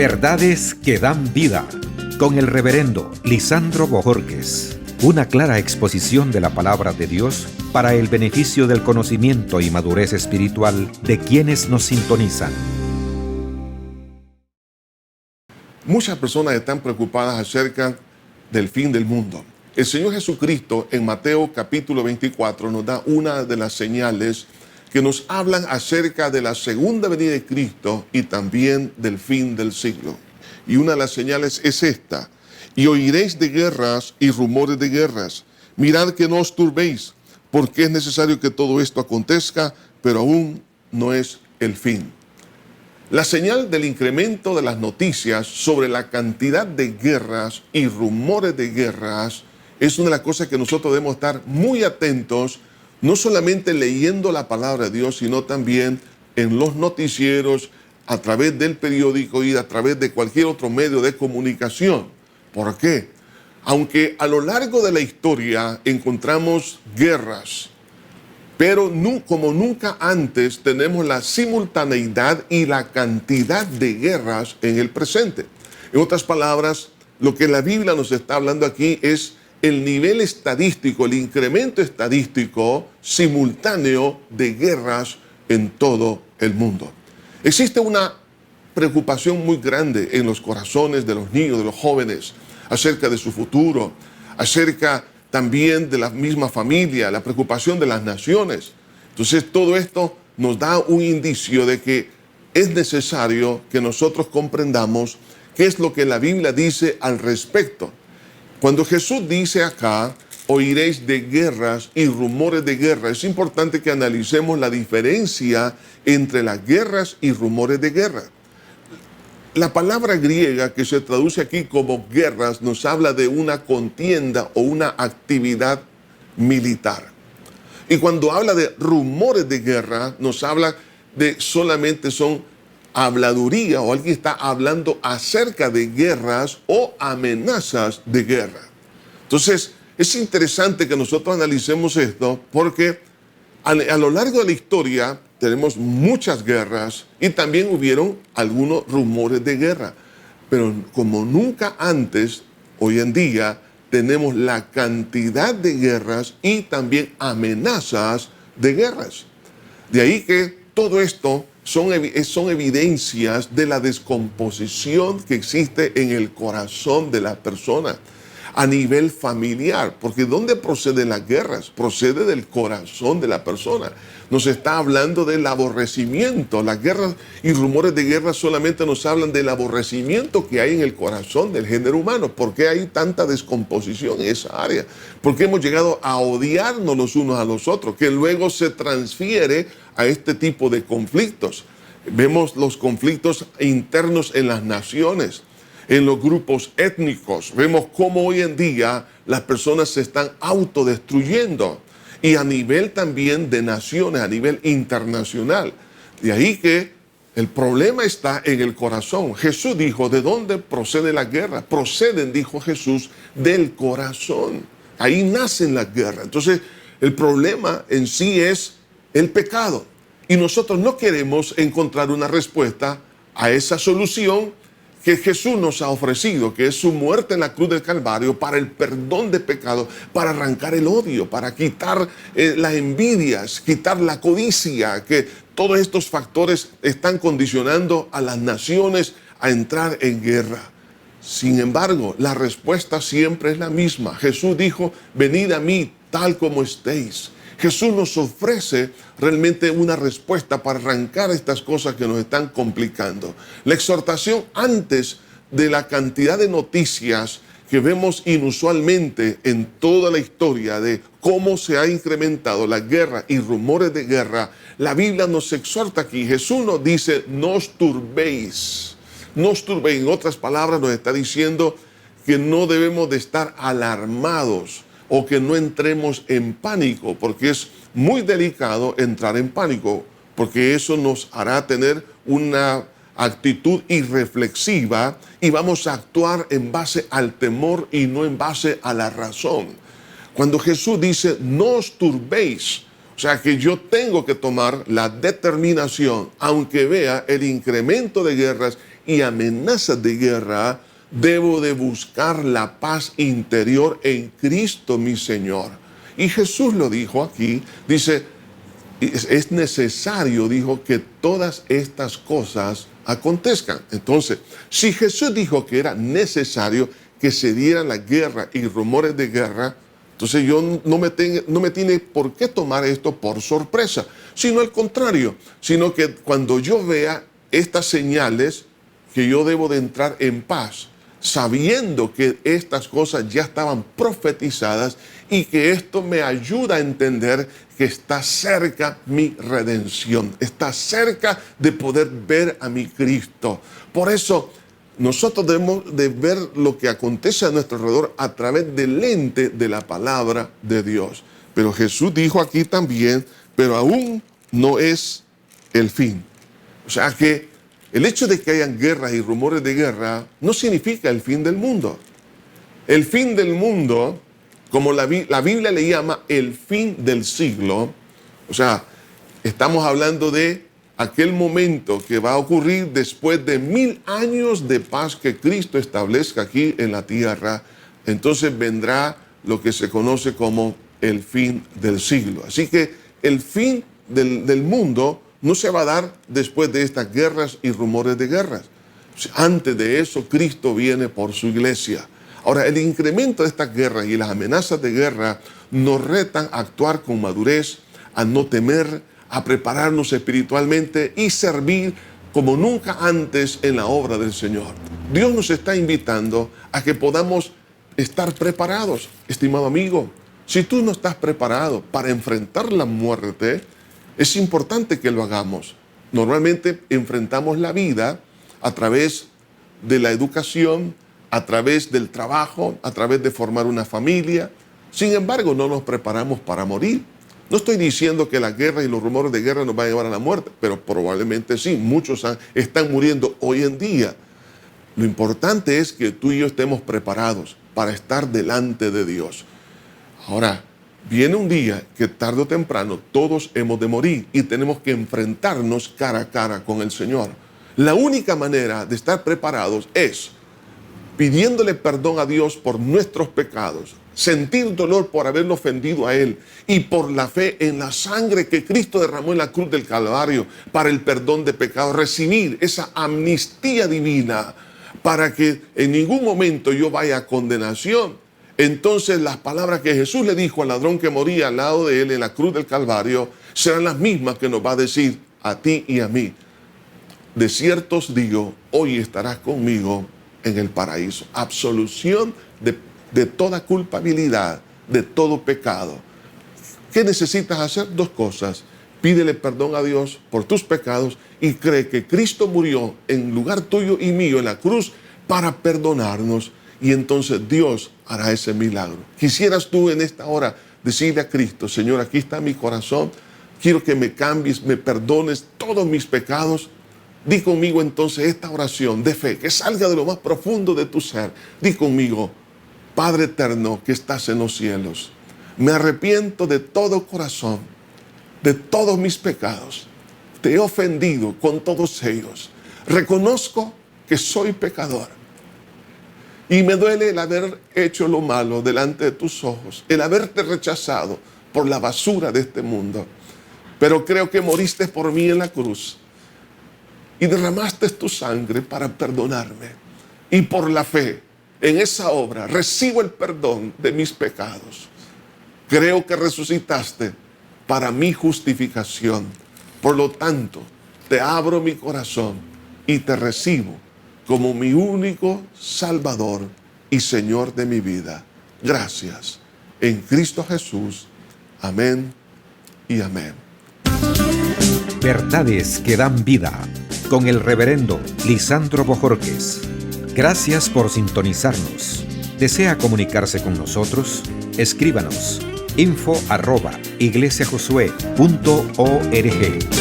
Verdades que dan vida, con el reverendo Lisandro Bojorquez. Una clara exposición de la palabra de Dios para el beneficio del conocimiento y madurez espiritual de quienes nos sintonizan. Muchas personas están preocupadas acerca del fin del mundo. El Señor Jesucristo en Mateo capítulo 24 nos da una de las señales que nos hablan acerca de la segunda venida de Cristo y también del fin del siglo. Y una de las señales es esta: y oiréis de guerras y rumores de guerras. Mirad que no os turbéis, porque es necesario que todo esto acontezca, pero aún no es el fin. La señal del incremento de las noticias sobre la cantidad de guerras y rumores de guerras es una de las cosas que nosotros debemos estar muy atentos, no solamente leyendo la palabra de Dios, sino también en los noticieros, a través del periódico y a través de cualquier otro medio de comunicación. ¿Por qué? Aunque a lo largo de la historia encontramos guerras, pero como nunca antes tenemos la simultaneidad y la cantidad de guerras en el presente. En otras palabras, lo que la Biblia nos está hablando aquí es el nivel estadístico, el incremento estadístico simultáneo de guerras en todo el mundo. Existe una preocupación muy grande en los corazones de los niños, de los jóvenes, acerca de su futuro, acerca también de la misma familia, la preocupación de las naciones. Entonces todo esto nos da un indicio de que es necesario que nosotros comprendamos qué es lo que la Biblia dice al respecto. Cuando Jesús dice acá, oiréis de guerras y rumores de guerra, es importante que analicemos la diferencia entre las guerras y rumores de guerra. La palabra griega que se traduce aquí como guerras nos habla de una contienda o una actividad militar. Y cuando habla de rumores de guerra, nos habla de solamente son habladuría o alguien está hablando acerca de guerras o amenazas de guerra. Entonces, es interesante que nosotros analicemos esto porque a lo largo de la historia tenemos muchas guerras y también hubieron algunos rumores de guerra. Pero como nunca antes, hoy en día, tenemos la cantidad de guerras y también amenazas de guerras. De ahí que todo esto son evidencias de la descomposición que existe en el corazón de la persona a nivel familiar, porque ¿dónde proceden las guerras? Procede del corazón de la persona. Nos está hablando del aborrecimiento. Las guerras y rumores de guerra solamente nos hablan del aborrecimiento que hay en el corazón del género humano. ¿Por qué hay tanta descomposición en esa área? Porque hemos llegado a odiarnos los unos a los otros, que luego se transfiere a este tipo de conflictos. Vemos los conflictos internos en las naciones, en los grupos étnicos. Vemos cómo hoy en día las personas se están autodestruyendo. Y a nivel también de naciones, a nivel internacional. De ahí que el problema está en el corazón. Jesús dijo, ¿de dónde procede la guerra? Proceden, dijo Jesús, del corazón. Ahí nacen las guerras. Entonces, el problema en sí es el pecado. Y nosotros no queremos encontrar una respuesta a esa solución que Jesús nos ha ofrecido, que es su muerte en la cruz del Calvario para el perdón de pecados, para arrancar el odio, para quitar las envidias, quitar la codicia, que todos estos factores están condicionando a las naciones a entrar en guerra. Sin embargo, la respuesta siempre es la misma. Jesús dijo, venid a mí tal como estéis. Jesús nos ofrece realmente una respuesta para arrancar estas cosas que nos están complicando. La exhortación antes de la cantidad de noticias que vemos inusualmente en toda la historia de cómo se ha incrementado la guerra y rumores de guerra, la Biblia nos exhorta aquí. Jesús nos dice, no os turbéis. No os turbéis. En otras palabras, nos está diciendo que no debemos de estar alarmados o que no entremos en pánico, porque es muy delicado entrar en pánico, porque eso nos hará tener una actitud irreflexiva y vamos a actuar en base al temor y no en base a la razón. Cuando Jesús dice, no os turbéis, o sea que yo tengo que tomar la determinación, aunque vea el incremento de guerras y amenazas de guerra, debo de buscar la paz interior en Cristo mi Señor. Y Jesús lo dijo aquí, dice, es necesario, dijo, que todas estas cosas acontezcan. Entonces, si Jesús dijo que era necesario que se diera la guerra y rumores de guerra, entonces yo no me tiene por qué tomar esto por sorpresa, sino al contrario, sino que cuando yo vea estas señales, que yo debo de entrar en paz, sabiendo que estas cosas ya estaban profetizadas y que esto me ayuda a entender que está cerca mi redención, está cerca de poder ver a mi Cristo. Por eso nosotros debemos de ver lo que acontece a nuestro alrededor a través del lente de la palabra de Dios. Pero Jesús dijo aquí también, pero aún no es el fin. O sea que el hecho de que hayan guerras y rumores de guerra no significa el fin del mundo. El fin del mundo, como la Biblia le llama el fin del siglo, o sea, estamos hablando de aquel momento que va a ocurrir después de 1000 años de paz que Cristo establezca aquí en la tierra. Entonces vendrá lo que se conoce como el fin del siglo. Así que el fin del mundo no se va a dar después de estas guerras y rumores de guerras. Antes de eso, Cristo viene por su iglesia. Ahora, el incremento de estas guerras y las amenazas de guerra nos retan a actuar con madurez, a no temer, a prepararnos espiritualmente y servir como nunca antes en la obra del Señor. Dios nos está invitando a que podamos estar preparados, estimado amigo. Si tú no estás preparado para enfrentar la muerte, es importante que lo hagamos. Normalmente enfrentamos la vida a través de la educación, a través del trabajo, a través de formar una familia. Sin embargo, no nos preparamos para morir. No estoy diciendo que la guerra y los rumores de guerra nos van a llevar a la muerte, pero probablemente sí. Muchos están muriendo hoy en día. Lo importante es que tú y yo estemos preparados para estar delante de Dios. Ahora, viene un día que tarde o temprano todos hemos de morir y tenemos que enfrentarnos cara a cara con el Señor. La única manera de estar preparados es pidiéndole perdón a Dios por nuestros pecados, sentir dolor por haberlo ofendido a Él y por la fe en la sangre que Cristo derramó en la cruz del Calvario para el perdón de pecados, recibir esa amnistía divina para que en ningún momento yo vaya a condenación. Entonces las palabras que Jesús le dijo al ladrón que moría al lado de Él en la cruz del Calvario serán las mismas que nos va a decir a ti y a mí. De cierto os digo, hoy estarás conmigo en el paraíso. Absolución de toda culpabilidad, de todo pecado. ¿Qué necesitas hacer? Dos cosas. Pídele perdón a Dios por tus pecados y cree que Cristo murió en lugar tuyo y mío en la cruz para perdonarnos. Y entonces Dios hará ese milagro. Quisieras tú en esta hora decirle a Cristo: Señor, aquí está mi corazón. Quiero que me cambies, me perdones todos mis pecados. Di conmigo entonces esta oración de fe que salga de lo más profundo de tu ser. Di conmigo: Padre eterno que estás en los cielos, me arrepiento de todo corazón, de todos mis pecados. Te he ofendido con todos ellos. Reconozco que soy pecador y me duele el haber hecho lo malo delante de tus ojos, el haberte rechazado por la basura de este mundo. Pero creo que moriste por mí en la cruz y derramaste tu sangre para perdonarme. Y por la fe en esa obra recibo el perdón de mis pecados. Creo que resucitaste para mi justificación. Por lo tanto, te abro mi corazón y te recibo como mi único Salvador y Señor de mi vida. Gracias. En Cristo Jesús. Amén y amén. Verdades que dan vida, con el reverendo Lisandro Bojorquez. Gracias por sintonizarnos. ¿Desea comunicarse con nosotros? Escríbanos info@iglesiajosué.org.